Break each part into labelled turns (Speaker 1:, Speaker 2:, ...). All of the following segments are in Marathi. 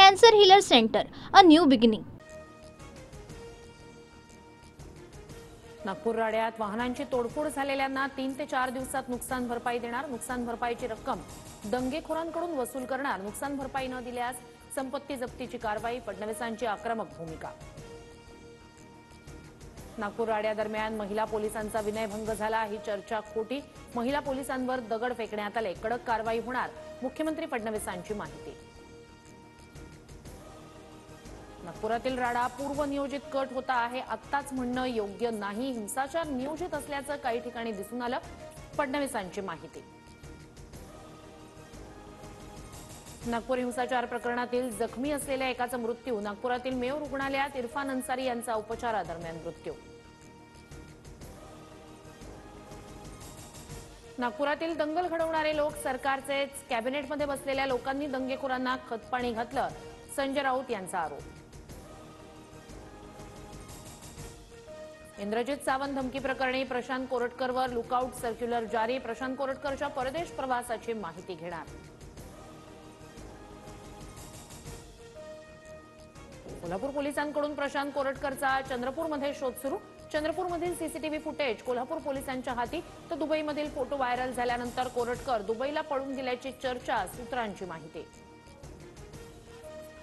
Speaker 1: Cancer Healer Center, a new beginning.
Speaker 2: Nagpur राड्यात वाहनांची तोडफोड झालेल्यांना 3 ते 4 दिवसात नुकसान भरपाई देणार। नुकसान भरपाईची रक्कम दंगेखोरांकडून वसूल करणार। नुकसान भरपाई न दिल्यास संपत्ती जप्तीची कारवाई। फडणवीसांची आक्रमक भूमिका। नागपूर राड्यादरम्यान महिला पोलिसांचा विनयभंग झाला, ही चर्चा खोटी। महिला पोलिसांवर दगड फेकण्यात आले, कडक कारवाई होणार। मुख्यमंत्री फडणवीसांची माहिती। नागपुरातील राडा पूर्वनियोजित कट होता आहे, आत्ताच म्हणणं योग्य नाही। हिंसाचार नियोजित असल्याचं काही ठिकाणी दिसून आलं। फडणवीसांची माहिती। नागपूर हिंसाचार प्रकरणातील जखमी असलेल्या एकाचा मृत्यू। नागपुरातील मेयो रुग्णालयात इरफान अन्सारी यांचा उपचारादरम्यान मृत्यू। नागपुरातील दंगल घडवणारे लोक सरकारचेच। कॅबिनेटमध्ये बसलेल्या लोकांनी दंगेखोरांना खतपाणी घातलं, संजय राऊत यांचा आरोप। इंद्रजित सावंत धमकी प्रकरणी प्रशांत कोरटकरवर लुकआउट सर्क्युलर जारी। प्रशांत कोरटकरच्या परदेश प्रवासाची माहिती घेणार। कोल्हापूर पोलिसांकडून प्रशांत कोरटकरचा चंद्रपूरमध्ये शोध सुरू। चंद्रपूरमधील सीसीटीव्ही फुटेज कोल्हापूर पोलिसांच्या हाती, तर दुबईमधील फोटो व्हायरल झाल्यानंतर कोरटकर दुबईला पळून गेल्याची चर्चा। सूत्रांची माहिती।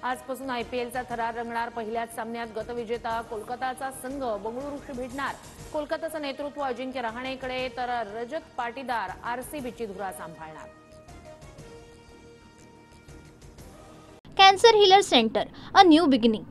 Speaker 2: आजपासून आयपीएलचा थरार रंगणार। पहिल्याच सामन्यात गतविजेता कोलकाताचा संघ बंगळुरूशी भिडणार। कोलकाताचं नेतृत्व अजिंक्य रहाणेकडे, तर रजत पाटीदार आरसीबीची धुरा सांभाळणार।
Speaker 1: Cancer Healer Center, a new beginning.